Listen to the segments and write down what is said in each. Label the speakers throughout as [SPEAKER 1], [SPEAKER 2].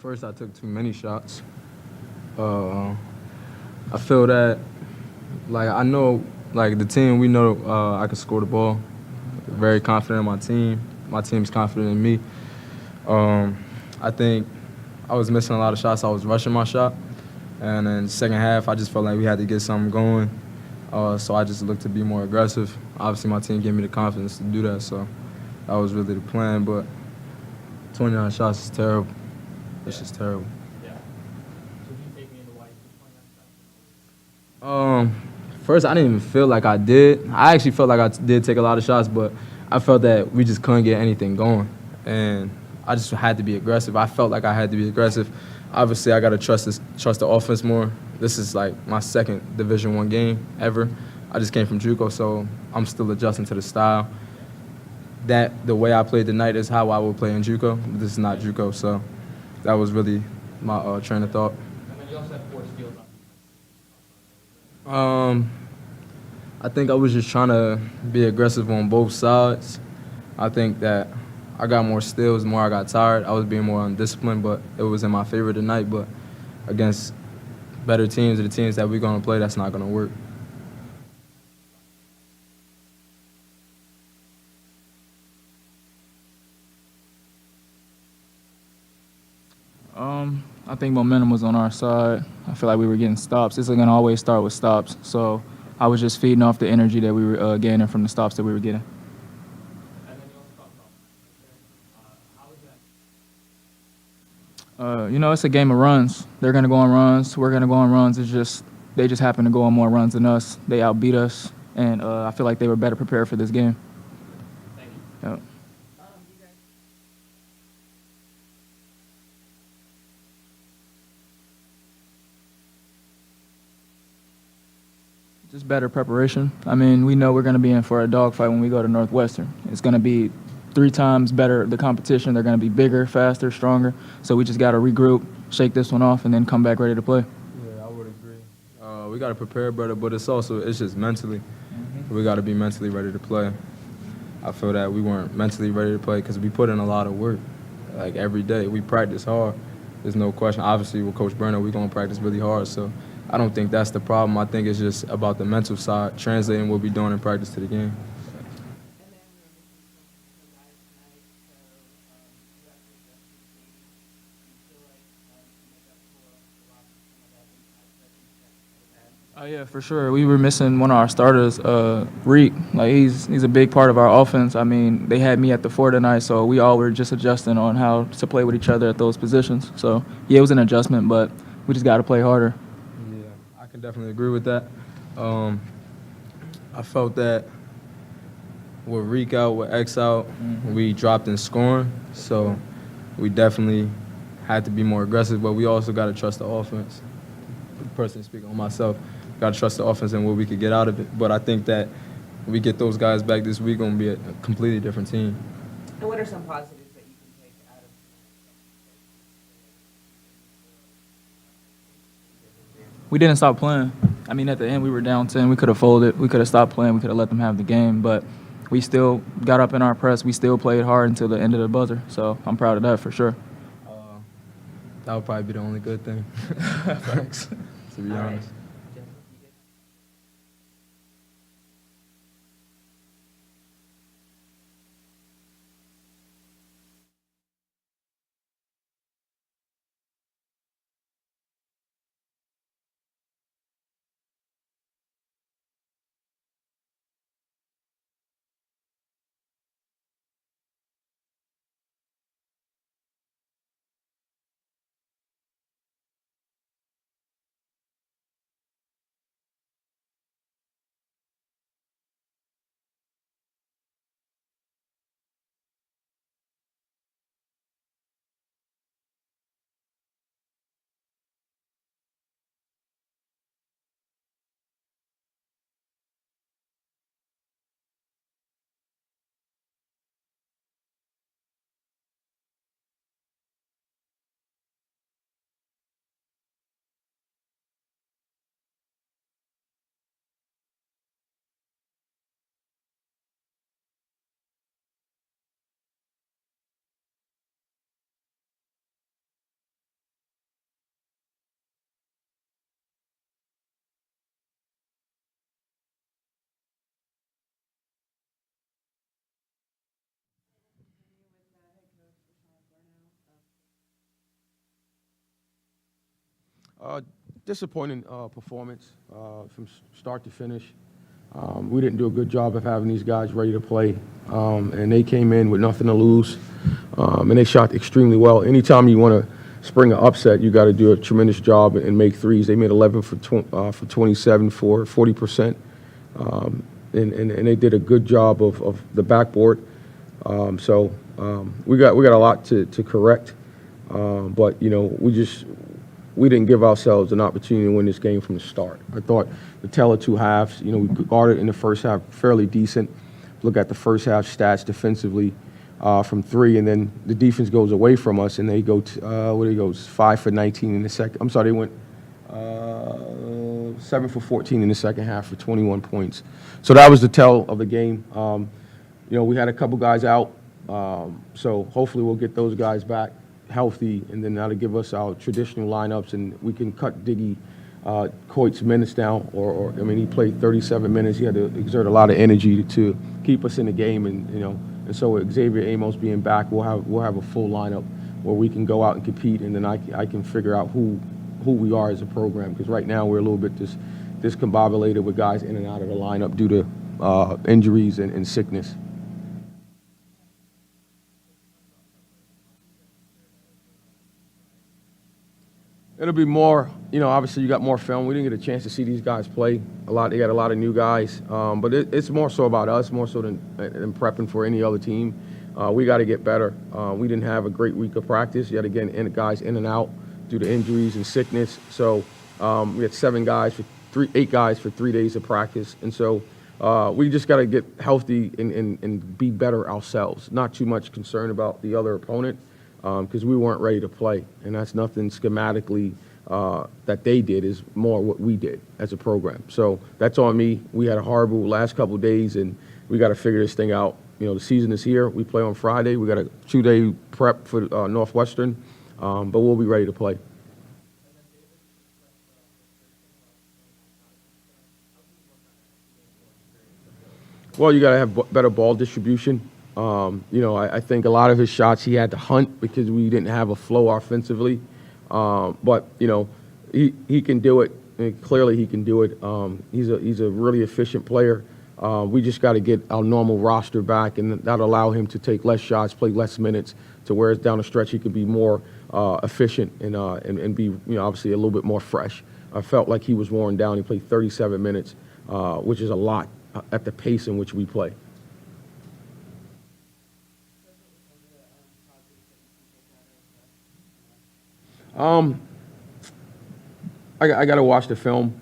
[SPEAKER 1] first I took too many shots. Uh, I feel that, like, I know, like, the team, we know I can score the ball. Very confident in my team. My team's confident in me. I think I was missing a lot of shots. I was rushing my shot. And then second half, I just felt like we had to get something going. So I just looked to be more aggressive. Obviously, my team gave me the confidence to do that, so that was really the plan. But 29 shots is terrible. It's just terrible.
[SPEAKER 2] Yeah. So can you take me into why you took 29 shots?
[SPEAKER 1] First, I didn't even feel like I did. I actually felt like I did take a lot of shots, but I felt that we just couldn't get anything going. And I just had to be aggressive. I felt like I had to be aggressive. Obviously, I got to trust the offense more. This is like my second Division I game ever. I just came from JUCO, so I'm still adjusting to the style. The way I played tonight is how I would play in JUCO. But this is not JUCO, so that was really my train of thought.
[SPEAKER 2] And then you also have 4 steals on
[SPEAKER 1] I think I was just trying to be aggressive on both sides. I think that I got more steals, the more I got tired. I was being more undisciplined, but it was in my favor tonight. But against better teams or the teams that we're going to play, that's not going to work.
[SPEAKER 3] I think momentum was on our side. I feel like we were getting stops. This is going to always start with stops. So I was just feeding off the energy that we were gaining from the stops that we were getting.
[SPEAKER 2] And then you also talked about how was that?
[SPEAKER 3] It's a game of runs. They're going to go on runs. We're going to go on runs. They just happen to go on more runs than us. They outbeat us, and I feel like they were better prepared for this game.
[SPEAKER 2] Thank you.
[SPEAKER 3] Yep. Just better preparation. I mean, we know we're going to be in for a dogfight when we go to Northwestern. It's going to be 3 times better, the competition. They're going to be bigger, faster, stronger. So we just got to regroup, shake this one off, and then come back ready to play.
[SPEAKER 1] Yeah, I would agree. We got to prepare better, but it's just mentally. We got to be mentally ready to play. I feel that we weren't mentally ready to play because we put in a lot of work, like every day. We practice hard. There's no question. Obviously, with Coach Burno, we're going to practice really hard. So I don't think that's the problem. I think it's just about the mental side, translating what we're doing in practice to the game.
[SPEAKER 3] Yeah, for sure. We were missing one of our starters, Reek. Like he's a big part of our offense. I mean, they had me at the 4 tonight, so we all were just adjusting on how to play with each other at those positions. So yeah, it was an adjustment, but we just got to play harder.
[SPEAKER 1] Yeah, I can definitely agree with that. I felt that with Reek out, with X out, we dropped in scoring. So we definitely had to be more aggressive, but we also got to trust the offense. Personally speaking on myself, got to trust the offense and what we could get out of it. But I think that when we get those guys back this week, going to be a completely different team.
[SPEAKER 4] And what are some positives that you can take out of
[SPEAKER 3] We didn't stop playing. I mean, at the end, we were down 10. We could have folded. We could have stopped playing. We could have let them have the game. But we still got up in our press. We still played hard until the end of the buzzer. So I'm proud of that for sure.
[SPEAKER 1] That would probably be the only good thing. Thanks, to be honest.
[SPEAKER 5] Disappointing performance from start to finish. We didn't do a good job of having these guys ready to play, and they came in with nothing to lose, and they shot extremely well. Anytime you want to spring an upset, you got to do a tremendous job and make threes. They made 11 for 27 for 40%, and they did a good job of the backboard. So we got a lot to correct, but you know we didn't give ourselves an opportunity to win this game from the start. I thought the tale of two halves, you know, we guarded in the first half fairly decent. Look at the first half stats defensively from three, and then the defense goes away from us, and they go to, 5 for 19 in the second. I'm sorry, they went 7 for 14 in the second half for 21 points. So that was the tell of the game. You know, we had a couple guys out, so hopefully we'll get those guys back healthy, and then that'll give us our traditional lineups, and we can cut Diggy Coit's minutes down. Or I mean, he played 37 minutes. He had to exert a lot of energy to keep us in the game, and you know, and so with Xavier Amos being back, we'll have a full lineup where we can go out and compete, and then I can figure out who we are as a program, because right now we're a little bit discombobulated with guys in and out of the lineup due to injuries and sickness. It'll be more, you know, obviously you got more film. We didn't get a chance to see these guys play a lot. They got a lot of new guys, but it's more so about us, more so than prepping for any other team. We got to get better. We didn't have a great week of practice. Yet again, guys in and out due to injuries and sickness. So we had 8 guys for 3 days of practice. And so we just got to get healthy and be better ourselves. Not too much concern about the other opponent, because we weren't ready to play. And that's nothing schematically that they did, is more what we did as a program. So that's on me. We had a horrible last couple of days, and we got to figure this thing out. You know, the season is here. We play on Friday. We got a 2-day prep for Northwestern, but we'll be ready to play. Well, you got to have better ball distribution. You know, I think a lot of his shots he had to hunt because we didn't have a flow offensively. But you know, he can do it. And clearly, he can do it. He's a really efficient player. We just got to get our normal roster back, and that'll allow him to take less shots, play less minutes, to where it's down the stretch he could be more efficient and be, you know, obviously a little bit more fresh. I felt like he was worn down. He played 37 minutes, which is a lot at the pace in which we play. I got to watch the film.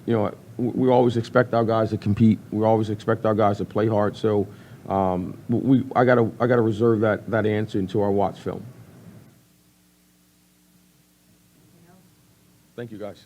[SPEAKER 5] You know, we always expect our guys to compete. We always expect our guys to play hard. So I got to reserve that answer until I watch film. Thank you, guys.